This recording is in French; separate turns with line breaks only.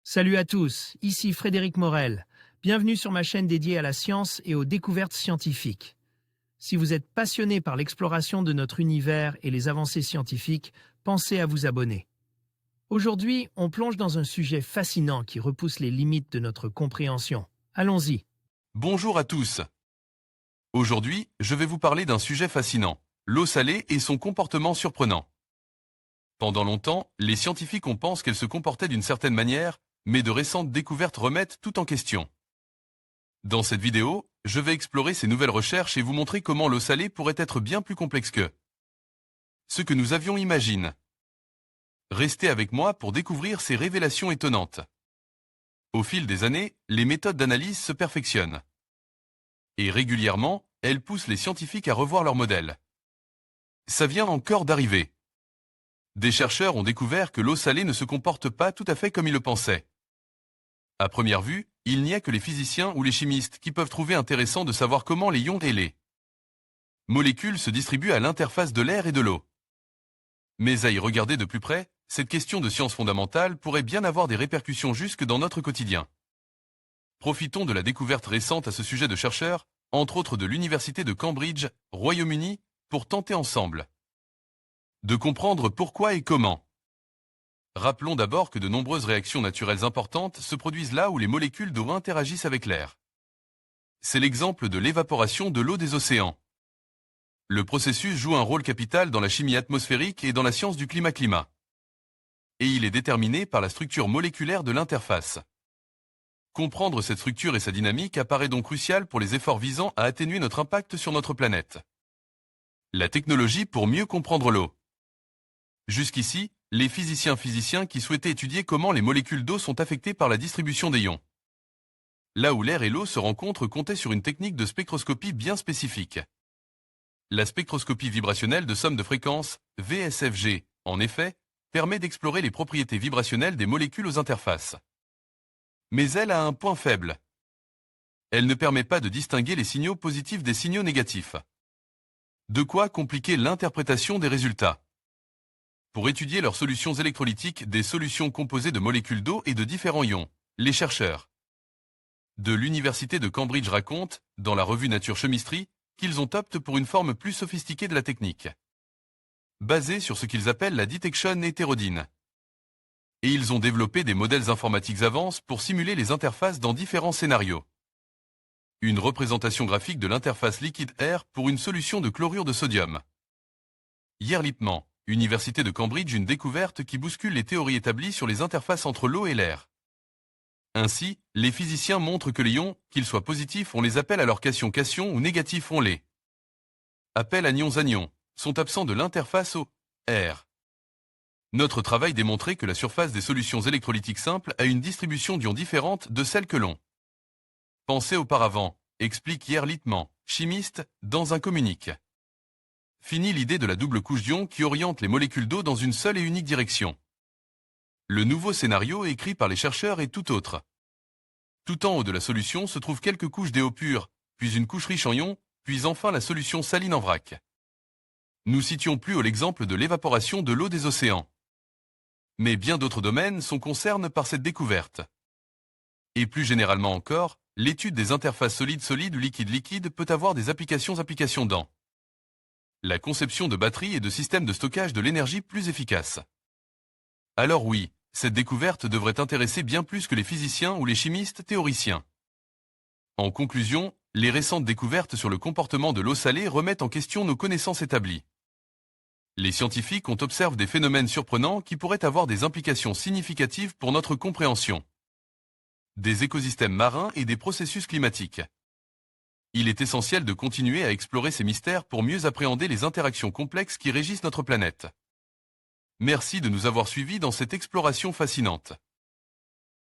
Salut à tous, ici Frédéric Morel. Bienvenue sur ma chaîne dédiée à la science et aux découvertes scientifiques. Si vous êtes passionné par l'exploration de notre univers et les avancées scientifiques, pensez à vous abonner. Aujourd'hui, on plonge dans un sujet fascinant qui repousse les limites de notre compréhension. Allons-y.
Bonjour à tous. Aujourd'hui, je vais vous parler d'un sujet fascinant, l'eau salée et son comportement surprenant. Pendant longtemps, les scientifiques ont pensé qu'elle se comportait d'une certaine manière, mais de récentes découvertes remettent tout en question. Dans cette vidéo, je vais explorer ces nouvelles recherches et vous montrer comment l'eau salée pourrait être bien plus complexe que ce que nous avions imaginé. Restez avec moi pour découvrir ces révélations étonnantes. Au fil des années, les méthodes d'analyse se perfectionnent. Et régulièrement, elles poussent les scientifiques à revoir leurs modèles. Ça vient encore d'arriver. Des chercheurs ont découvert que l'eau salée ne se comporte pas tout à fait comme ils le pensaient. À première vue, il n'y a que les physiciens ou les chimistes qui peuvent trouver intéressant de savoir comment les ions et les molécules se distribuent à l'interface de l'air et de l'eau. Mais à y regarder de plus près, cette question de science fondamentale pourrait bien avoir des répercussions jusque dans notre quotidien. Profitons de la découverte récente à ce sujet de chercheurs, entre autres de l'Université de Cambridge, Royaume-Uni, pour tenter ensemble de comprendre pourquoi et comment. Rappelons d'abord que de nombreuses réactions naturelles importantes se produisent là où les molécules d'eau interagissent avec l'air. C'est l'exemple de l'évaporation de l'eau des océans. Le processus joue un rôle capital dans la chimie atmosphérique et dans la science du climat-climat. Et il est déterminé par la structure moléculaire de l'interface. Comprendre cette structure et sa dynamique apparaît donc crucial pour les efforts visant à atténuer notre impact sur notre planète. La technologie pour mieux comprendre l'eau. Jusqu'ici, les physiciens qui souhaitaient étudier comment les molécules d'eau sont affectées par la distribution des ions. Là où l'air et l'eau se rencontrent comptaient sur une technique de spectroscopie bien spécifique. La spectroscopie vibrationnelle de somme de fréquence, VSFG, en effet, permet d'explorer les propriétés vibrationnelles des molécules aux interfaces. Mais elle a un point faible. Elle ne permet pas de distinguer les signaux positifs des signaux négatifs. De quoi compliquer l'interprétation des résultats. Pour étudier leurs solutions électrolytiques des solutions composées de molécules d'eau et de différents ions, les chercheurs de l'Université de Cambridge racontent, dans la revue Nature Chemistry, qu'ils ont opté pour une forme plus sophistiquée de la technique, basée sur ce qu'ils appellent la detection hétérodyne. Et ils ont développé des modèles informatiques avancés pour simuler les interfaces dans différents scénarios. Une représentation graphique de l'interface liquide-air pour une solution de chlorure de sodium. Yerlipman, Université de Cambridge, une découverte qui bouscule les théories établies sur les interfaces entre l'eau et l'air. Ainsi, les physiciens montrent que les ions, qu'ils soient positifs, on les appelle alors cation ou négatifs, on les appelle anions, sont absents de l'interface au air. Notre travail démontrait que la surface des solutions électrolytiques simples a une distribution d'ions différente de celle que l'on pensait auparavant, explique Yerlipman, chimiste, dans un communiqué. Fini l'idée de la double couche d'ions qui oriente les molécules d'eau dans une seule et unique direction. Le nouveau scénario écrit par les chercheurs est tout autre. Tout en haut de la solution se trouvent quelques couches d'eau pure, puis une couche riche en ions, puis enfin la solution saline en vrac. Nous citions plus haut l'exemple de l'évaporation de l'eau des océans. Mais bien d'autres domaines sont concernés par cette découverte. Et plus généralement encore, l'étude des interfaces solide-solide ou liquide-liquide peut avoir des applications dans la conception de batteries et de systèmes de stockage de l'énergie plus efficaces. Alors oui, cette découverte devrait intéresser bien plus que les physiciens ou les chimistes théoriciens. En conclusion, les récentes découvertes sur le comportement de l'eau salée remettent en question nos connaissances établies. Les scientifiques ont observé des phénomènes surprenants qui pourraient avoir des implications significatives pour notre compréhension des écosystèmes marins et des processus climatiques. Il est essentiel de continuer à explorer ces mystères pour mieux appréhender les interactions complexes qui régissent notre planète. Merci de nous avoir suivis dans cette exploration fascinante.